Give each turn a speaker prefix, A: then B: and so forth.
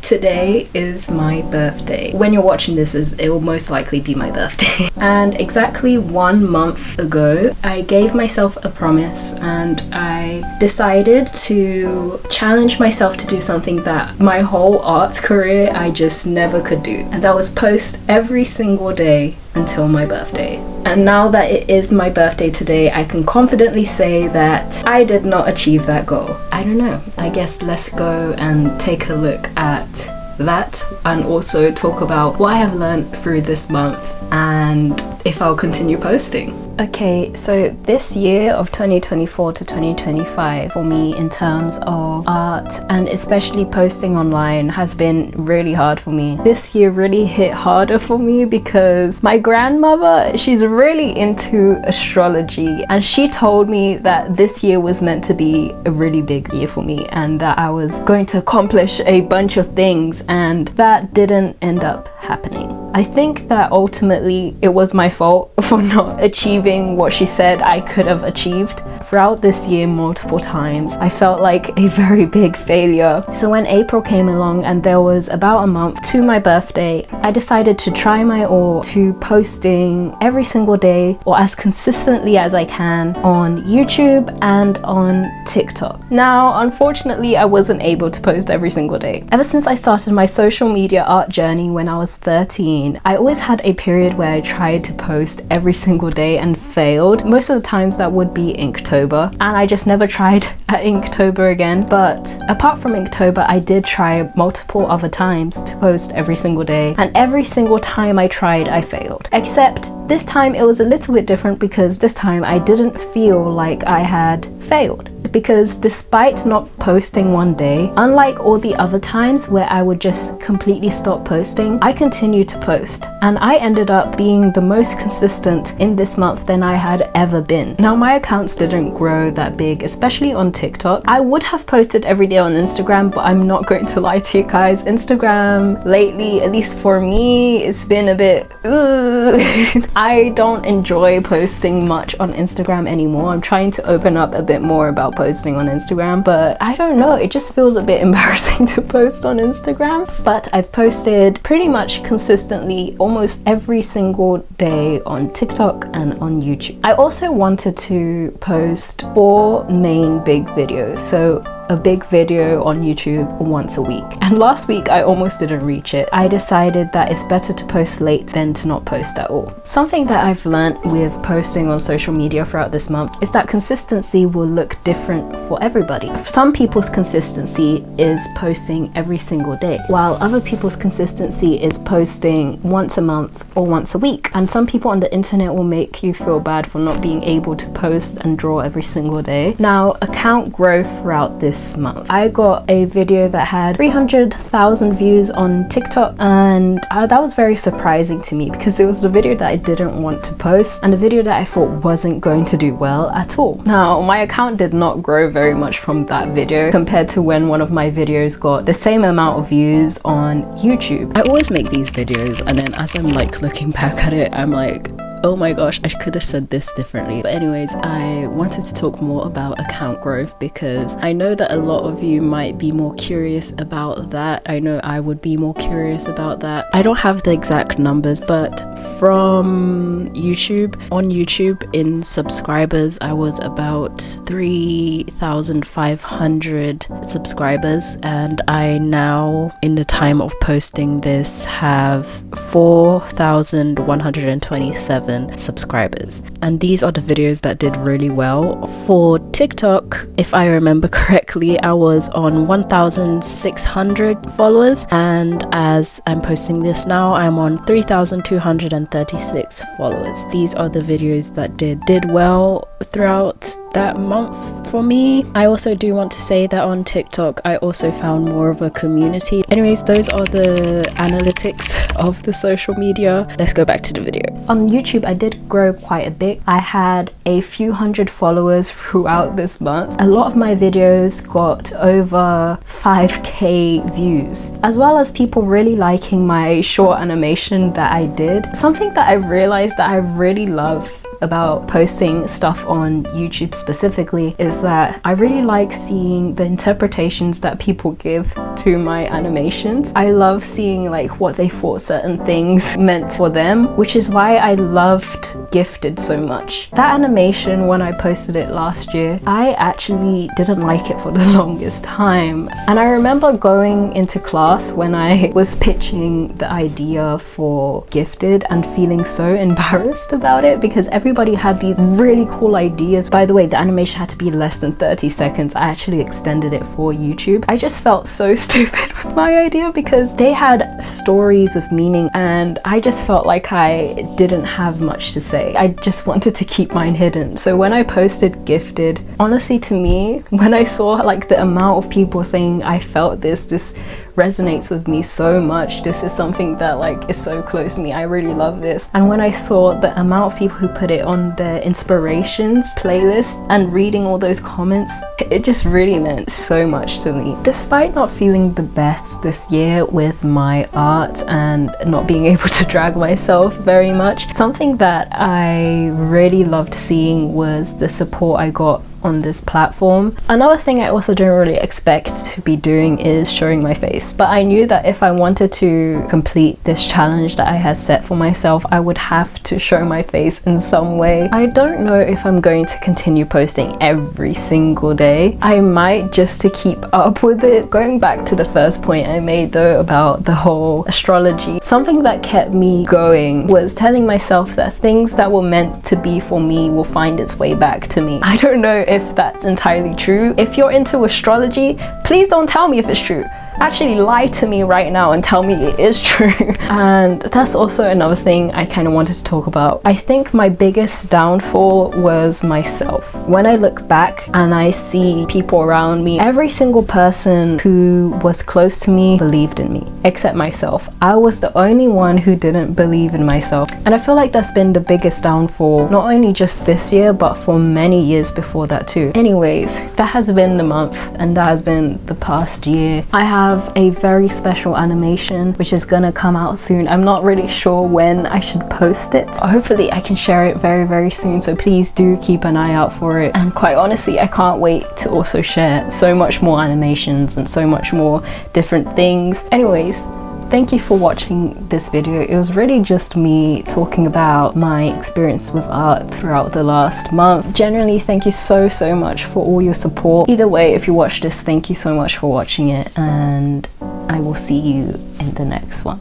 A: Today is my birthday. When you're watching this, it will most likely be my birthday. And exactly 1 month ago, I gave myself a promise and I decided to challenge myself to do something that my whole art career I just never could do. And that was post every single day until my birthday. And now that it is my birthday today, I can confidently say that I did not achieve that goal. I don't know. I guess let's go and take a look at that and also talk about what I have learned through this month and if I'll continue posting. Okay, so this year of 2024 to 2025 for me in terms of art and especially posting online has been really hard for me. This year really hit harder for me because my grandmother, she's really into astrology, and she told me that this year was meant to be a really big year for me and that I was going to accomplish a bunch of things, and that didn't end up happening. I think that ultimately it was my fault for not achieving what she said I could have achieved. Throughout this year, multiple times, I felt like a very big failure. So when April came along and there was about a month to my birthday, I decided to try my all to posting every single day or as consistently as I can on YouTube and on TikTok. Now, unfortunately, I wasn't able to post every single day. Ever since I started my social media art journey when I was 13, I always had a period where I tried to post every single day and failed. Most of the times that would be Inktober, and I just never tried at Inktober again. But apart from Inktober, I did try multiple other times to post every single day, and every single time I tried, I failed. Except this time it was a little bit different because this time I didn't feel like I had failed. Because despite not posting one day, unlike all the other times where I would just completely stop posting, I continued to post, and I ended up being the most consistent in this month than I had ever been. Now, my accounts didn't grow that big, especially on TikTok. I would have posted every day on Instagram, but I'm not going to lie to you guys, Instagram lately, at least for me, it's been a bit I don't enjoy posting much on Instagram anymore. I'm trying to open up a bit more about posting on Instagram, but I don't know, it just feels a bit embarrassing to post on Instagram. But I've posted pretty much consistently almost every single day on TikTok and on YouTube. I also wanted to post 4 main big videos, so a big video on YouTube once a week. And last week I almost didn't reach it. I decided that it's better to post late than to not post at all. Something that I've learned with posting on social media throughout this month is that consistency will look different for everybody. Some people's consistency is posting every single day, while other people's consistency is posting once a month or once a week. And some people on the internet will make you feel bad for not being able to post and draw every single day. Now, account growth throughout this month, I got a video that had 300,000 views on TikTok, and that was very surprising to me because it was the video that I didn't want to post and the video that I thought wasn't going to do well at all. Now, my account did not grow very much from that video compared to when one of my videos got the same amount of views on YouTube. I always make these videos and then as I'm like looking back at it, I'm like, oh my gosh, I could have said this differently. But anyways, I wanted to talk more about account growth because I know that a lot of you might be more curious about that. I know I would be more curious about that. I don't have the exact numbers, but from YouTube, on YouTube in subscribers, I was about 3,500 subscribers, and I now, in the time of posting this, have 4,127 subscribers, and these are the videos that did really well. For TikTok, if I remember correctly, I was on 1,600 followers, and as I'm posting this now, I'm on 3,236 followers. These are the videos that did well throughout that month for me. I also do want to say that on TikTok I also found more of a community. Anyways, those are the analytics of the social media. Let's go back to the video. On YouTube I did grow quite a bit. I had a few hundred followers throughout this month. A lot of my videos got over 5k views, as well as people really liking my short animation that I did. Something that I realized that I really love about posting stuff on YouTube specifically is that I really like seeing the interpretations that people give to my animations. I love seeing like what they thought certain things meant for them, which is why I loved Gifted so much. That animation, when I posted it last year, I actually didn't like it for the longest time. And I remember going into class when I was pitching the idea for Gifted and feeling so embarrassed about it because everybody had these really cool ideas. By the way, the animation had to be less than 30 seconds. I actually extended it for YouTube. I just felt so stupid with my idea because they had stories with meaning and I just felt like I didn't have much to say. I just wanted to keep mine hidden. So when I posted Gifted, honestly, to me, when I saw like the amount of people saying I felt this resonates with me so much, this is something that like is so close to me, I really love this. And when I saw the amount of people who put it on their inspirations playlist and reading all those comments, it just really meant so much to me. Despite not feeling the best this year with my art and not being able to drag myself very much, something that I really loved seeing was the support I got on this platform. Another thing I also didn't really expect to be doing is showing my face, but I knew that if I wanted to complete this challenge that I had set for myself, I would have to show my face in some way. I don't know if I'm going to continue posting every single day. I might, just to keep up with it. Going back to the first point I made though about the whole astrology, something that kept me going was telling myself that things that were meant to be for me will find its way back to me. I don't know if that's entirely true. If you're into astrology, please don't tell me if it's true. Actually lie to me right now and tell me it is true. And that's also another thing I kind of wanted to talk about. I think my biggest downfall was myself. When I look back and I see people around me, every single person who was close to me believed in me, except myself. I was the only one who didn't believe in myself. And I feel like that's been the biggest downfall, not only just this year, but for many years before that too. Anyways, that has been the month and that has been the past year. I have a very special animation which is gonna come out soon. I'm not really sure when I should post it. Hopefully I can share it very soon, so please do keep an eye out for it. And quite honestly, I can't wait to also share so much more animations and so much more different things. Anyways, thank you for watching this video. It was really just me talking about my experience with art throughout the last month. Generally, thank you so much for all your support. Either way, if you watch this, thank you so much for watching it, and I will see you in the next one.